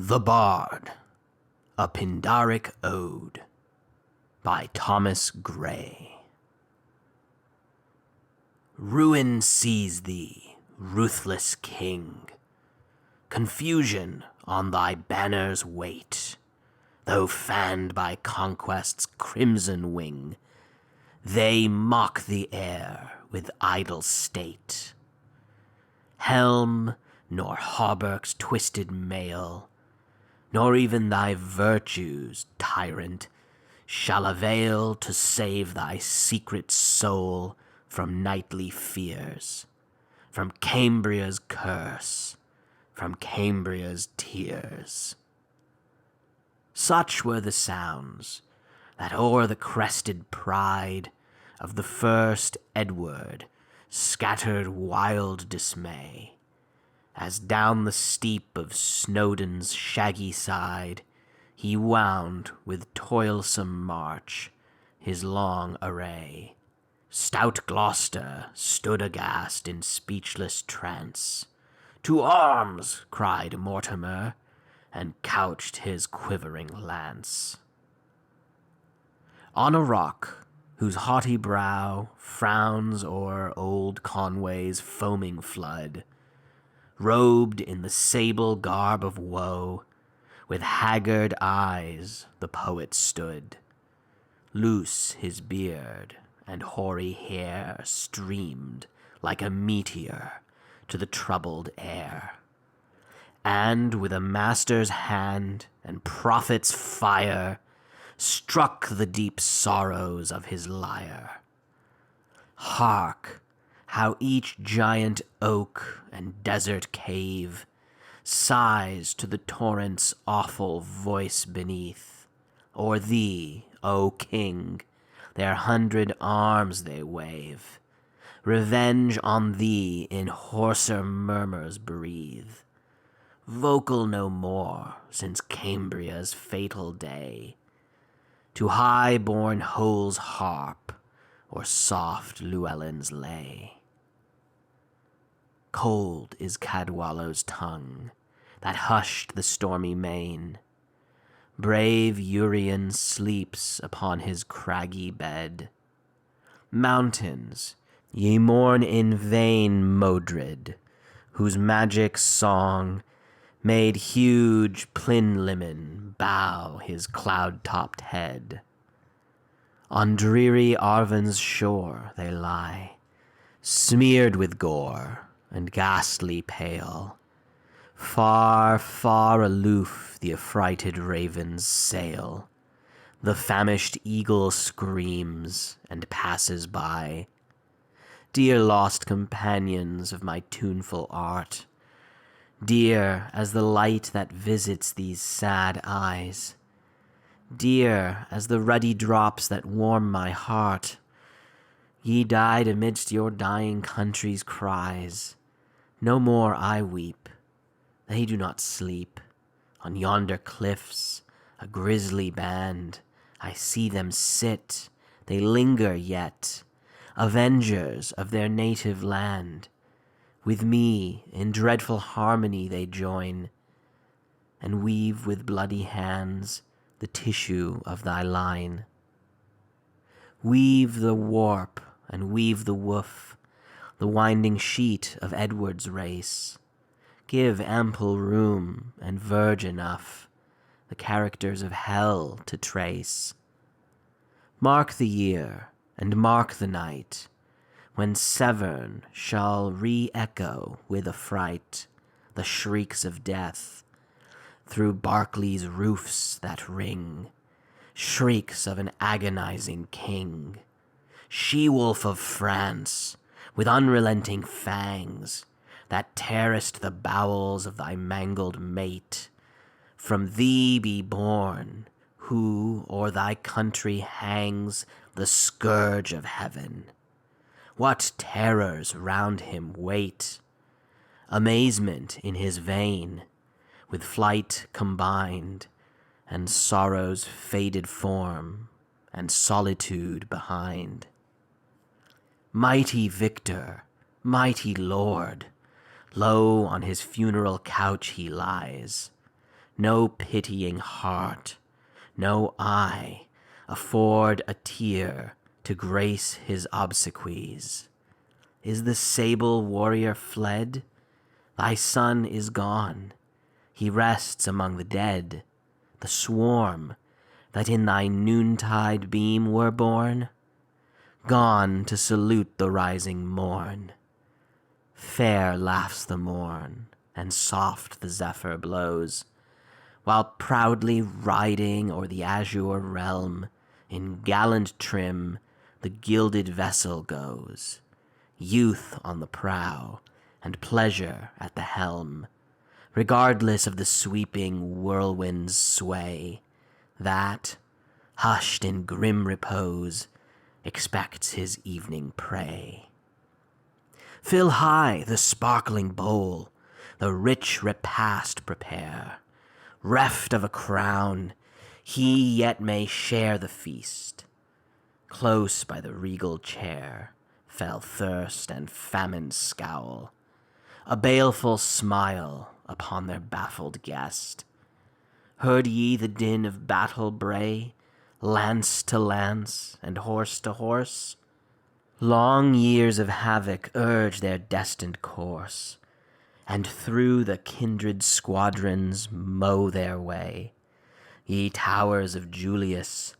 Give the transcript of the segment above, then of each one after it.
The Bard, a Pindaric Ode by Thomas Gray. Ruin seize thee, ruthless king. Confusion on thy banners wait, though fanned by conquest's crimson wing. They mock the air with idle state. Helm nor hauberk's twisted mail, nor even thy virtues, tyrant, shall avail to save thy secret soul from nightly fears, from Cambria's curse, from Cambria's tears. Such were the sounds that o'er the crested pride of the first Edward scattered wild dismay, as down the steep of Snowdon's shaggy side he wound with toilsome march his long array. Stout Gloucester stood aghast in speechless trance. "To arms!" cried Mortimer, and couched his quivering lance. On a rock, whose haughty brow frowns o'er old Conway's foaming flood, robed in the sable garb of woe, with haggard eyes the poet stood. Loose his beard and hoary hair streamed like a meteor to the troubled air, and with a master's hand and prophet's fire struck the deep sorrows of his lyre. Hark! How each giant oak and desert cave sighs to the torrent's awful voice beneath. O'er thee, O King, their 100 arms they wave. Revenge on thee in hoarser murmurs breathe. Vocal no more since Cambria's fatal day, to high-born Hole's harp or soft Llewellyn's lay. Cold is Cadwallow's tongue that hushed the stormy main. Brave Urien sleeps upon his craggy bed. Mountains, ye mourn in vain Modred, whose magic song made huge Plinlimmon bow his cloud-topped head. On dreary Arven's shore they lie, smeared with gore and ghastly pale. Far, far aloof the affrighted ravens sail. The famished eagle screams and passes by. Dear lost companions of my tuneful art, dear as the light that visits these sad eyes, dear as the ruddy drops that warm my heart, ye died amidst your dying country's cries. No more I weep, they do not sleep. On yonder cliffs, a grisly band, I see them sit, they linger yet, avengers of their native land. With me in dreadful harmony they join, and weave with bloody hands the tissue of thy line. Weave the warp and weave the woof, the winding sheet of Edward's race. Give ample room and verge enough, the characters of hell to trace. Mark the year and mark the night, when Severn shall re-echo with affright the shrieks of death through Berkeley's roofs that ring, shrieks of an agonizing king. She-wolf of France, with unrelenting fangs, that tearest the bowels of thy mangled mate, from thee be born, who o'er thy country hangs the scourge of heaven. What terrors round him wait! Amazement in his vein, with flight combined, and sorrow's faded form, and solitude behind. Mighty victor, mighty lord, low on his funeral couch he lies, no pitying heart, no eye afford a tear to grace his obsequies. Is the sable warrior fled? Thy son is gone. He rests among the dead, the swarm that in thy noontide beam were born, gone to salute the rising morn. Fair laughs the morn, and soft the zephyr blows, while proudly riding o'er the azure realm, in gallant trim the gilded vessel goes, youth on the prow, and pleasure at the helm, regardless of the sweeping whirlwind's sway, that, hushed in grim repose, expects his evening prey. Fill high the sparkling bowl, the rich repast prepare. Reft of a crown, he yet may share the feast. Close by the regal chair fell thirst and famine scowl, a baleful smile upon their baffled guest. Heard ye the din of battle bray, lance to lance and horse to horse? Long years of havoc urge their destined course, and through the kindred squadrons mow their way. Ye towers of Julius,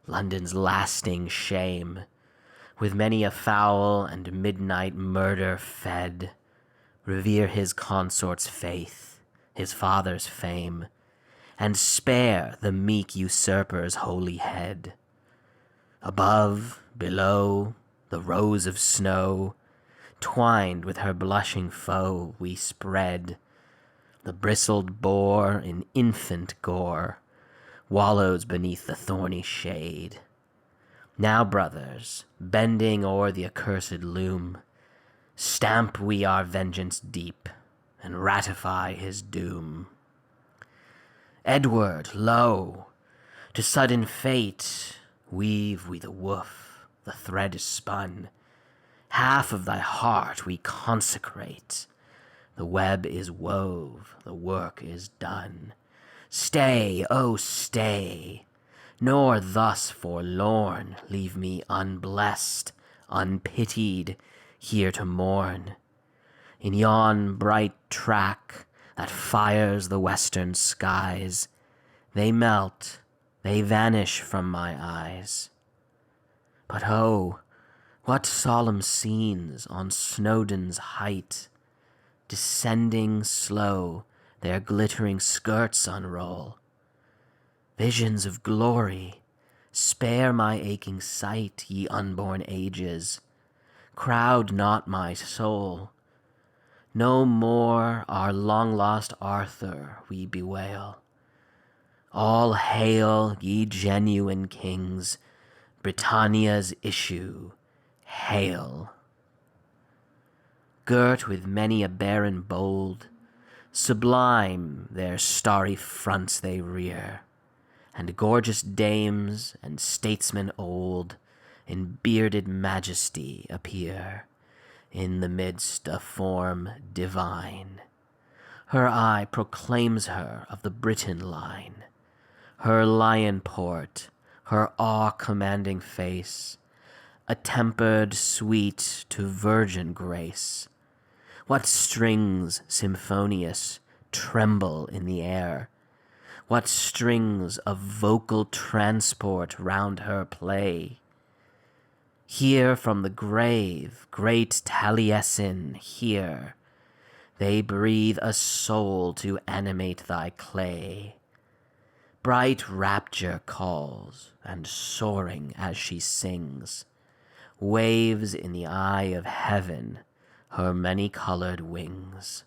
London's lasting shame, with many a foul and midnight murder fed, revere his consort's faith, his father's fame, and spare the meek usurper's holy head. Above, below, the rose of snow, twined with her blushing foe, we spread. The bristled boar in infant gore wallows beneath the thorny shade. Now, brothers, bending o'er the accursed loom, stamp we our vengeance deep, and ratify his doom. Edward, lo! To sudden fate weave we the woof, the thread is spun. Half of thy heart we consecrate. The web is wove, the work is done. Stay, oh stay, nor thus forlorn leave me unblessed, unpitied, here to mourn. In yon bright track that fires the western skies, they melt, they vanish from my eyes. But oh, what solemn scenes on Snowdon's height, descending slow, their glittering skirts unroll. Visions of glory, spare my aching sight, ye unborn ages. Crowd not my soul. No more our long-lost Arthur we bewail. All hail, ye genuine kings, Britannia's issue, hail. Girt with many a baron bold, sublime their starry fronts they rear, and gorgeous dames and statesmen old in bearded majesty appear, in the midst a form divine. Her eye proclaims her of the Briton line, her lion port, her awe-commanding face, a tempered sweet to virgin grace. What strings symphonious tremble in the air, what strings of vocal transport round her play. Here from the grave, great Taliesin, here, they breathe a soul to animate thy clay. Bright rapture calls, and soaring as she sings, waves in the eye of heaven her many-colored wings.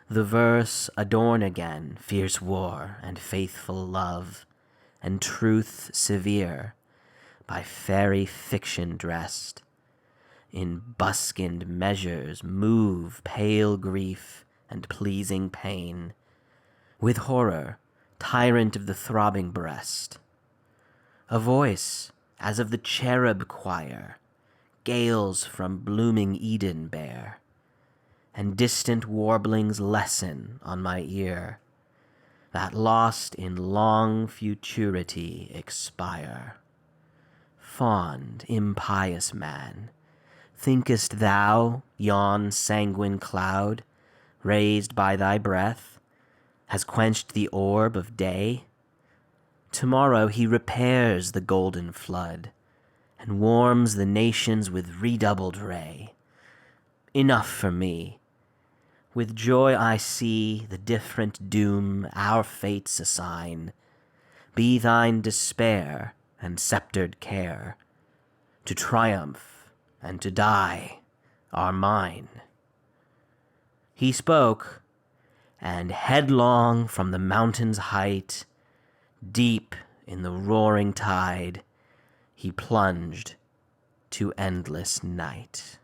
The verse adorn again fierce war and faithful love, and truth severe, by fairy fiction dressed. In buskined measures move pale grief and pleasing pain, with horror, tyrant of the throbbing breast. A voice, as of the cherub choir, gales from blooming Eden bear, and distant warblings lessen on my ear, that lost in long futurity expire. Fond, impious man, thinkest thou yon sanguine cloud, raised by thy breath, has quenched the orb of day? Tomorrow he repairs the golden flood, and warms the nations with redoubled ray. Enough for me. With joy I see the different doom our fates assign. Be thine despair and sceptred care, to triumph and to die are mine. He spoke, and headlong from the mountain's height, deep in the roaring tide, he plunged to endless night.